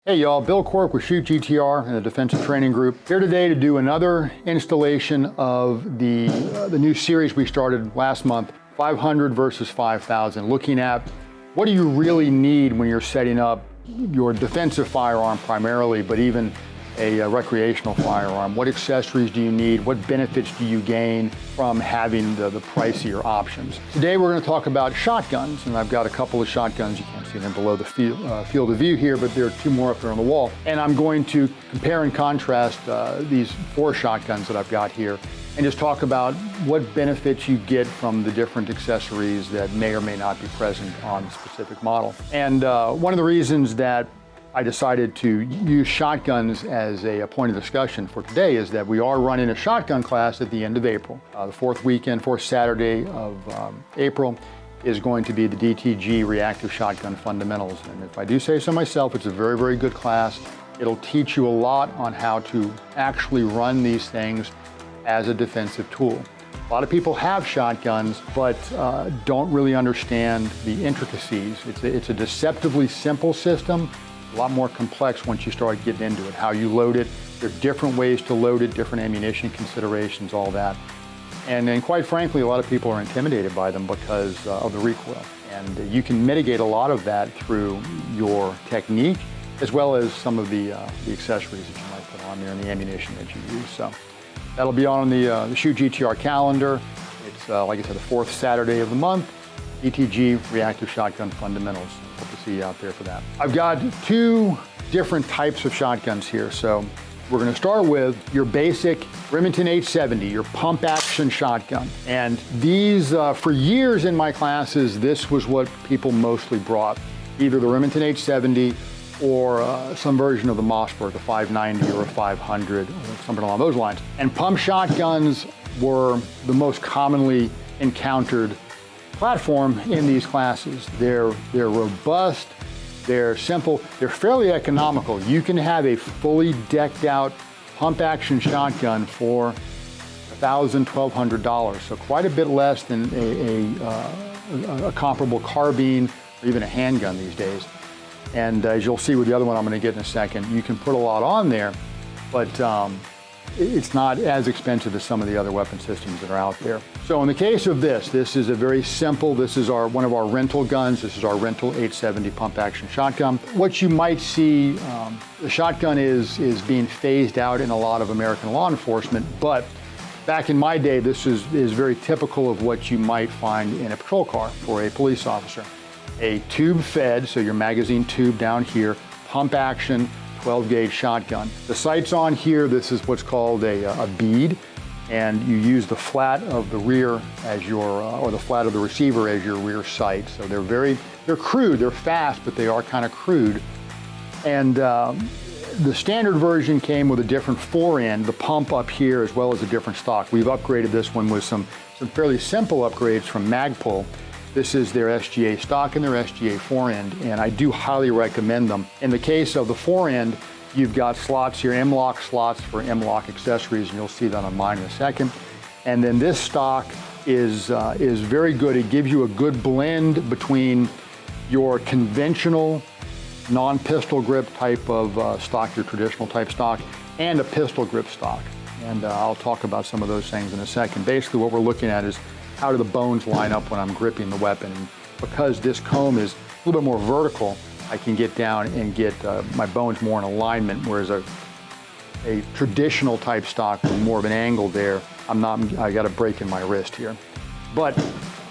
Hey y'all, Bill Cork with Shoot GTR and the Defensive Training Group. Here today to do another installation of the new series we started last month, 500 versus 5,000, looking at what do you really need when you're setting up your defensive firearm primarily, but even a recreational firearm. What accessories do you need? What benefits do you gain from having the pricier options? Today we're going to talk about shotguns, and I've got a couple of shotguns. You can't see them below the field of view here, but there are two more up there on the wall. And I'm going to compare and contrast these four shotguns that I've got here and just talk about what benefits you get from the different accessories that may or may not be present on a specific model. And one of the reasons that I decided to use shotguns as a point of discussion for today is that we are running a shotgun class at the end of April. The fourth Saturday of April is going to be the DTG Reactive Shotgun Fundamentals. And if I do say so myself, it's a very, very good class. It'll teach you a lot on how to actually run these things as a defensive tool. A lot of people have shotguns, but don't really understand the intricacies. It's a deceptively simple system. A lot more complex once you start getting into it. How you load it, there are different ways to load it, different ammunition considerations, all that. And quite frankly, a lot of people are intimidated by them because of the recoil. And you can mitigate a lot of that through your technique, as well as some of the accessories that you might put on there and the ammunition that you use. So that'll be on the Shoot GTR calendar. It's, like I said, the fourth Saturday of the month, DTG Reactive Shotgun Fundamentals. Hope to see you out there for that. I've got two different types of shotguns here. So we're going to start with your basic Remington 870, your pump action shotgun. And these, for years in my classes, this was what people mostly brought. Either the Remington 870 or some version of the Mossberg, the 590 or a 500, or something along those lines. And pump shotguns were the most commonly encountered platform in these classes. They're robust, they're simple, they're fairly economical. You can have a fully decked out pump action shotgun for $1,000, $1,200, so quite a bit less than a comparable carbine or even a handgun these days. And as you'll see with the other one I'm going to get in a second, you can put a lot on there, but it's not as expensive as some of the other weapon systems that are out there. So in the case of this is a very simple, this is one of our rental guns. This is our rental 870 pump action shotgun. What you might see, the shotgun is being phased out in a lot of American law enforcement, but back in my day, this is very typical of what you might find in a patrol car for a police officer. A tube fed, so your magazine tube down here, pump action, 12 gauge shotgun. The sight's on here. This is what's called a bead, and you use the flat of the rear as your, or the flat of the receiver as your rear sight. So they're crude, they're fast, but they are kind of crude. And the standard version came with a different forend, the pump up here, as well as a different stock. We've upgraded this one with some fairly simple upgrades from Magpul. This is their SGA stock and their SGA forend, and I do highly recommend them. In the case of the forend, you've got slots here, M-LOK slots for M-LOK accessories, and you'll see that on mine in a second. And then this stock is very good. It gives you a good blend between your conventional non-pistol grip type of stock, your traditional type stock, and a pistol grip stock. And I'll talk about some of those things in a second. Basically what we're looking at is how do the bones line up when I'm gripping the weapon. And because this comb is a little bit more vertical, I can get down and get my bones more in alignment, whereas a traditional type stock with more of an angle there, I got a break in my wrist here. But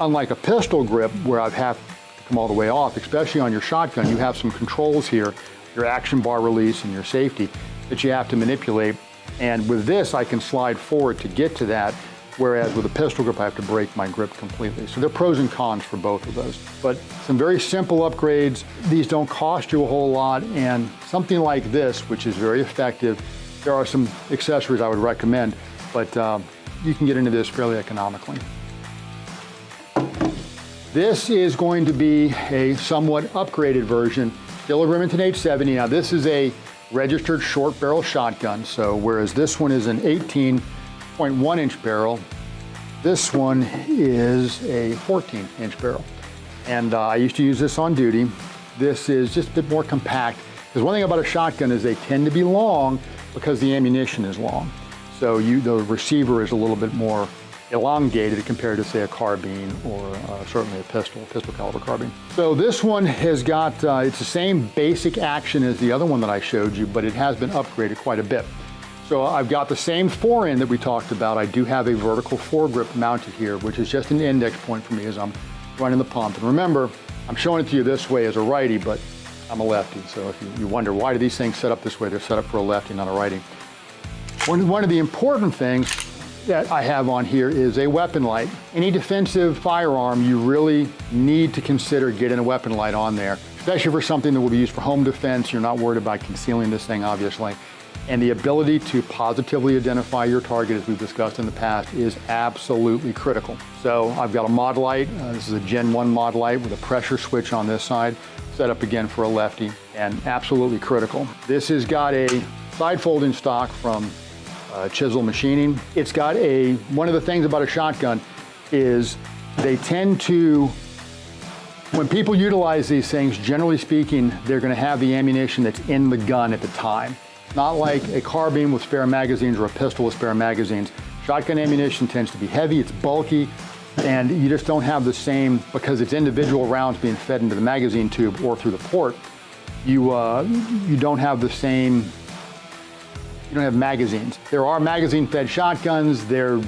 unlike a pistol grip where I've have to come all the way off, especially on your shotgun, you have some controls here, your action bar release and your safety that you have to manipulate. And with this, I can slide forward to get to that, whereas with a pistol grip, I have to break my grip completely. So there are pros and cons for both of those. But some very simple upgrades. These don't cost you a whole lot, and something like this, which is very effective, there are some accessories I would recommend, but you can get into this fairly economically. This is going to be a somewhat upgraded version, still a Remington 870. Now this is a registered short barrel shotgun, so whereas this one is an 18.1 inch barrel, this one is a 14 inch barrel. And I used to use this on duty. This is just a bit more compact. Because one thing about a shotgun is they tend to be long because the ammunition is long. So the receiver is a little bit more elongated compared to, say, a carbine or certainly a pistol caliber carbine. So this one has got, it's the same basic action as the other one that I showed you, but it has been upgraded quite a bit. So I've got the same fore-end that we talked about. I do have a vertical foregrip mounted here, which is just an index point for me as I'm running the pump. And remember, I'm showing it to you this way as a righty, but I'm a lefty. So if you wonder, why do these things set up this way? They're set up for a lefty, not a righty. One of the important things that I have on here is a weapon light. Any defensive firearm, you really need to consider getting a weapon light on there, especially for something that will be used for home defense. You're not worried about concealing this thing, obviously. And the ability to positively identify your target, as we've discussed in the past, is absolutely critical. So I've got a mod light. This is a Gen 1 mod light with a pressure switch on this side, set up again for a lefty, and absolutely critical. This has got a side folding stock from Chisel Machining. It's got one of the things about a shotgun is they tend to, when people utilize these things, generally speaking, they're going to have the ammunition that's in the gun at the time. Not like a carbine with spare magazines or a pistol with spare magazines. Shotgun ammunition tends to be heavy, it's bulky, and you just don't have the same, because it's individual rounds being fed into the magazine tube or through the port, you don't have the same, you don't have magazines. There are magazine-fed shotguns. They're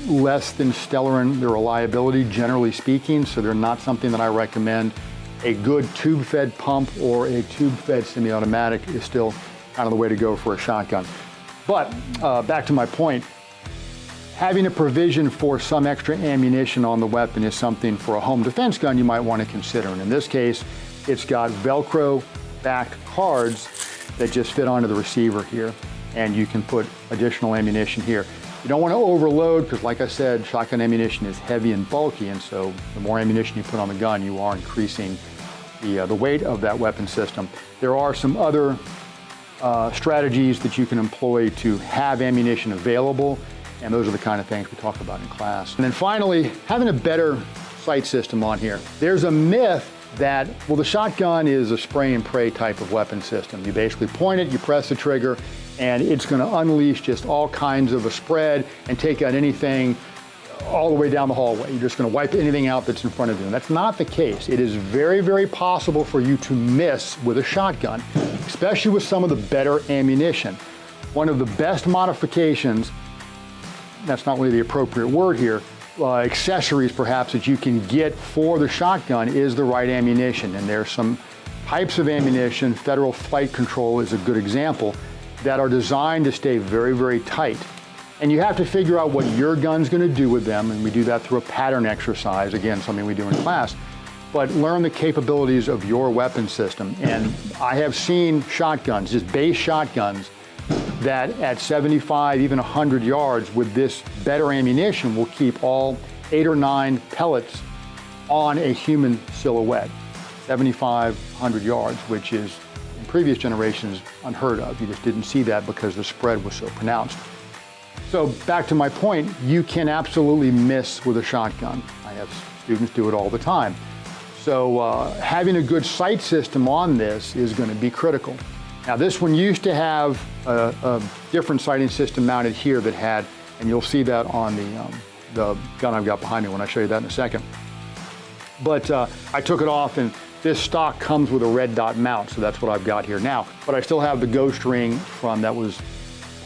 less than stellar in their reliability, generally speaking, so they're not something that I recommend. A good tube-fed pump or a tube-fed semi-automatic is still kind of the way to go for a shotgun. But back to my point, having a provision for some extra ammunition on the weapon is something for a home defense gun you might want to consider. And in this case, it's got Velcro-backed cards that just fit onto the receiver here, and you can put additional ammunition here. You don't want to overload because, like I said, shotgun ammunition is heavy and bulky, and so the more ammunition you put on the gun, you are increasing the weight of that weapon system. There are some other strategies that you can employ to have ammunition available, and those are the kind of things we talk about in class. And then finally, having a better sight system on here. There's a myth that, well, the shotgun is a spray and pray type of weapon system. You basically point it, you press the trigger, and it's going to unleash just all kinds of a spread and take out anything all the way down the hallway. You're just going to wipe anything out that's in front of you. And that's not the case. It is very, very possible for you to miss with a shotgun, especially with some of the better ammunition. One of the best modifications, that's not really the appropriate word here, accessories perhaps that you can get for the shotgun is the right ammunition. And there's some types of ammunition, Federal Flight Control is a good example, that are designed to stay very, very tight. And you have to figure out what your gun's going to do with them, and we do that through a pattern exercise, again, something we do in class. But learn the capabilities of your weapon system. And I have seen shotguns, just base shotguns, that at 75, even 100 yards with this better ammunition will keep all 8 or 9 pellets on a human silhouette. 75, 100 yards, which is in previous generations unheard of. You just didn't see that because the spread was so pronounced. So back to my point, you can absolutely miss with a shotgun. I have students do it all the time. So having a good sight system on this is going to be critical. Now this one used to have a different sighting system mounted here that had, and you'll see that on the gun I've got behind me when I show you that in a second. But I took it off, and this stock comes with a red dot mount, so that's what I've got here now. But I still have the ghost ring from that was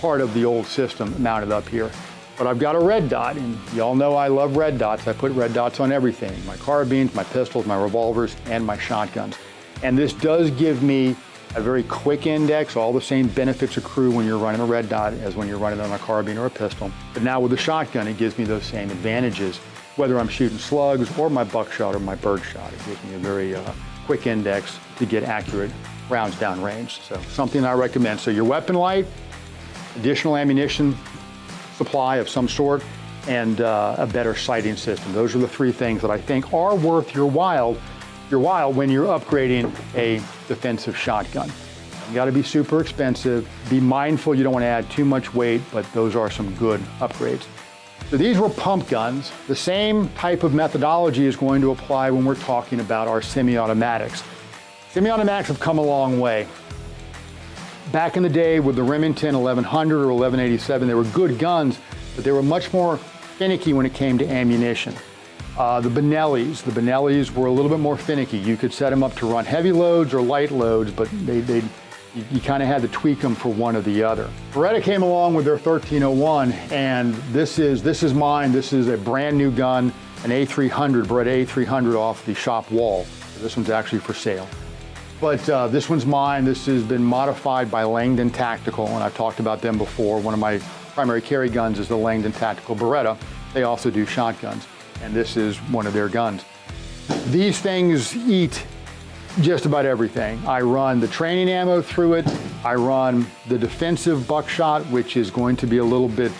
part of the old system mounted up here. But I've got a red dot, and y'all know I love red dots. I put red dots on everything, my carbines, my pistols, my revolvers, and my shotguns. And this does give me a very quick index. All the same benefits accrue when you're running a red dot as when you're running on a carbine or a pistol. But now with the shotgun, it gives me those same advantages, whether I'm shooting slugs or my buckshot or my birdshot. It gives me a very quick index to get accurate rounds down range. So something I recommend. So your weapon light, additional ammunition supply of some sort, and a better sighting system. Those are the 3 things that I think are worth your while when you're upgrading a defensive shotgun. You got to be super expensive. Be mindful you don't want to add too much weight, but those are some good upgrades. So these were pump guns. The same type of methodology is going to apply when we're talking about our semi-automatics. Semi-automatics have come a long way. Back in the day with the Remington 1100 or 1187, they were good guns, but they were much more finicky when it came to ammunition. The Benellis were a little bit more finicky. You could set them up to run heavy loads or light loads, but you kind of had to tweak them for one or the other. Beretta came along with their 1301, and this is mine. This is a brand new gun, an A300, Beretta A300 off the shop wall. This one's actually for sale. But this one's mine. This has been modified by Langdon Tactical, and I've talked about them before. One of my primary carry guns is the Langdon Tactical Beretta. They also do shotguns, and this is one of their guns. These things eat just about everything. I run the training ammo through it. I run the defensive buckshot, which is going to be a little bit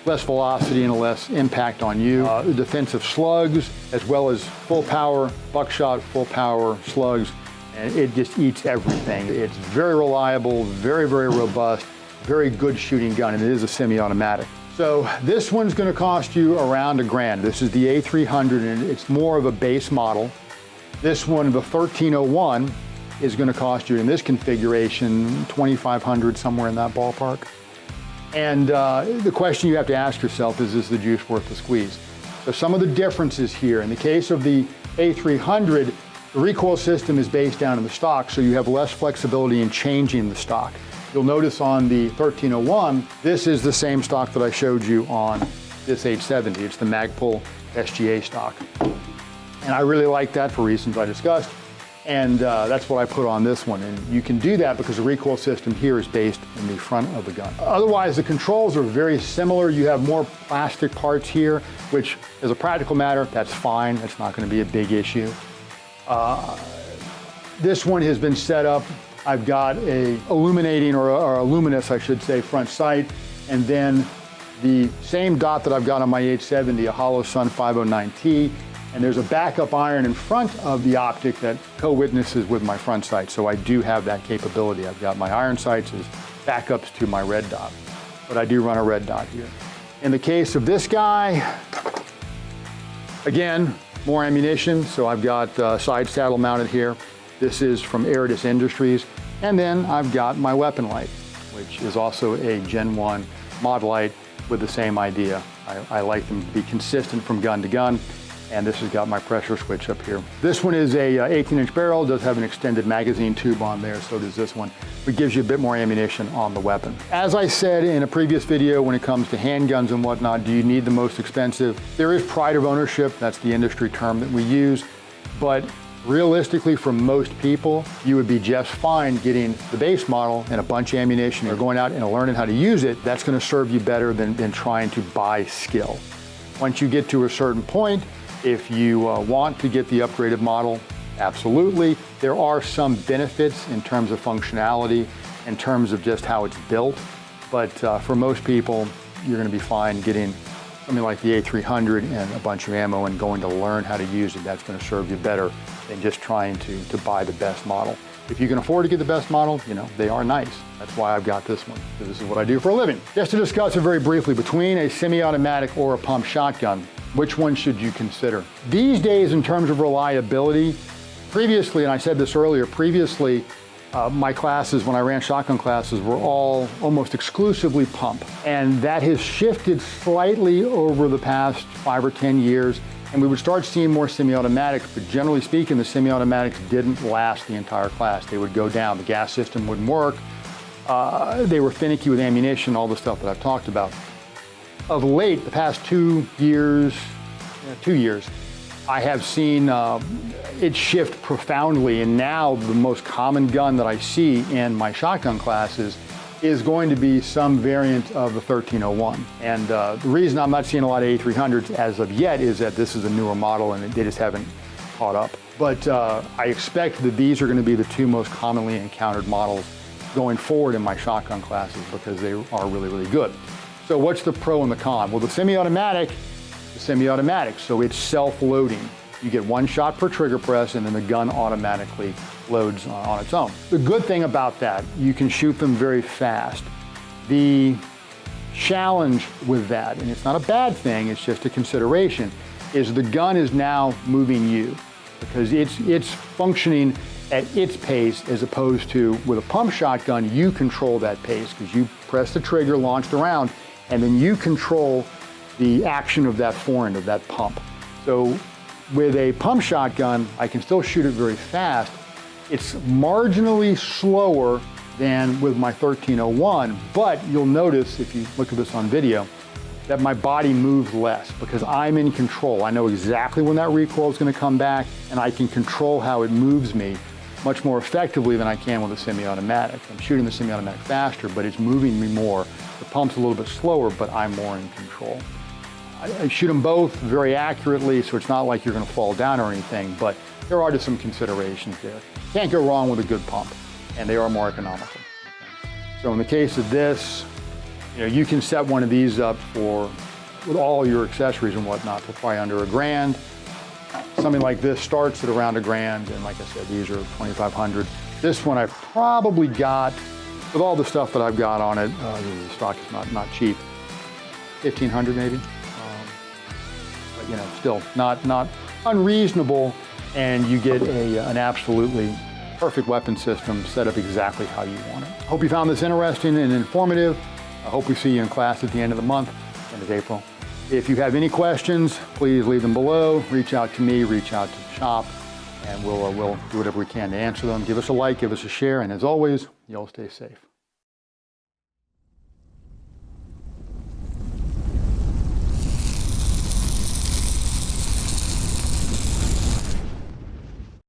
less velocity and less impact on you. The defensive slugs, as well as full power buckshot, full power slugs, and it just eats everything. It's very reliable, very, very robust, very good shooting gun, and it is a semi-automatic. So this one's gonna cost you around $1,000. This is the A300, and it's more of a base model. This one, the 1301, is gonna cost you in this configuration, $2,500, somewhere in that ballpark. And the question you have to ask yourself is the juice worth the squeeze? So some of the differences here, in the case of the A300, the recoil system is based down in the stock, so you have less flexibility in changing the stock. You'll notice on the 1301, this is the same stock that I showed you on this 870. It's the Magpul SGA stock. And I really like that for reasons I discussed. And that's what I put on this one. And you can do that because the recoil system here is based in the front of the gun. Otherwise, the controls are very similar. You have more plastic parts here, which as a practical matter, that's fine. That's not going to be a big issue. This one has been set up. I've got a illuminating or a luminous, I should say, front sight, and then the same dot that I've got on my 870, a Hollow Sun 509T, and there's a backup iron in front of the optic that co-witnesses with my front sight, so I do have that capability. I've got my iron sights as backups to my red dot, but I do run a red dot here. In the case of this guy, again, more ammunition, so I've got side saddle mounted here. This is from Aridus Industries. And then I've got my weapon light, which is also a Gen 1 mod light with the same idea. I like them to be consistent from gun to gun. And this has got my pressure switch up here. This one is a 18-inch barrel, does have an extended magazine tube on there, so does this one. It gives you a bit more ammunition on the weapon. As I said in a previous video, when it comes to handguns and whatnot, do you need the most expensive? There is pride of ownership, that's the industry term that we use, but realistically, for most people, you would be just fine getting the base model and a bunch of ammunition. You're going out and learning how to use it. That's going to serve you better than trying to buy skill. Once you get to a certain point, if you want to get the upgraded model, absolutely. There are some benefits in terms of functionality, in terms of just how it's built. But for most people, you're going to be fine getting something like the A300 and a bunch of ammo and going to learn how to use it. That's going to serve you better than just trying to buy the best model. If you can afford to get the best model, you know, they are nice. That's why I've got this one, because this is what I do for a living. Just to discuss it very briefly, between a semi-automatic or a pump shotgun, which one should you consider? These days, in terms of reliability, previously, and I said this earlier, previously, my classes, when I ran shotgun classes, were all almost exclusively pump. And that has shifted slightly over the past 5 or 10 years. And we would start seeing more semi-automatics, but generally speaking, the semi-automatics didn't last the entire class. They would go down, the gas system wouldn't work. They were finicky with ammunition, all the stuff that I've talked about. Of late, the past 2 years, I have seen it shift profoundly, and now the most common gun that I see in my shotgun classes is going to be some variant of the 1301. And the reason I'm not seeing a lot of A300s as of yet is that this is a newer model and they just haven't caught up. But I expect that these are going to be the two most commonly encountered models going forward in my shotgun classes because they are really, really good. So what's the pro and the con? Well, the semi-automatic, so it's self-loading. You get one shot per trigger press and then the gun automatically loads on its own. The good thing about that, you can shoot them very fast. The challenge with that, and it's not a bad thing, it's just a consideration, is the gun is now moving you because it's functioning at its pace, as opposed to with a pump shotgun, you control that pace because you press the trigger, launch the round, and then you control the action of that forend, of that pump. So with a pump shotgun, I can still shoot it very fast. It's marginally slower than with my 1301, but you'll notice if you look at this on video that my body moves less because I'm in control. I know exactly when that recoil is going to come back, and I can control how it moves me much more effectively than I can with a semi-automatic. I'm shooting the semi-automatic faster, but it's moving me more. The pump's a little bit slower, but I'm more in control. I shoot them both very accurately, so it's not like you're going to fall down or anything, but there are just some considerations there. Can't go wrong with a good pump, and they are more economical. So in the case of this, you can set one of these up with all your accessories and whatnot for probably under $1,000. Something like this starts at around $1,000, and like I said, these are $2,500. This one I've probably got, with all the stuff that I've got on it, the stock is not cheap, $1,500 maybe. But still not unreasonable, and you get an absolutely perfect weapon system set up exactly how you want it. Hope you found this interesting and informative. I hope we see you in class at the end of the month, end of April. If you have any questions, please leave them below. Reach out to me, reach out to the shop, and we'll do whatever we can to answer them. Give us a like, give us a share, and as always, you'll stay safe.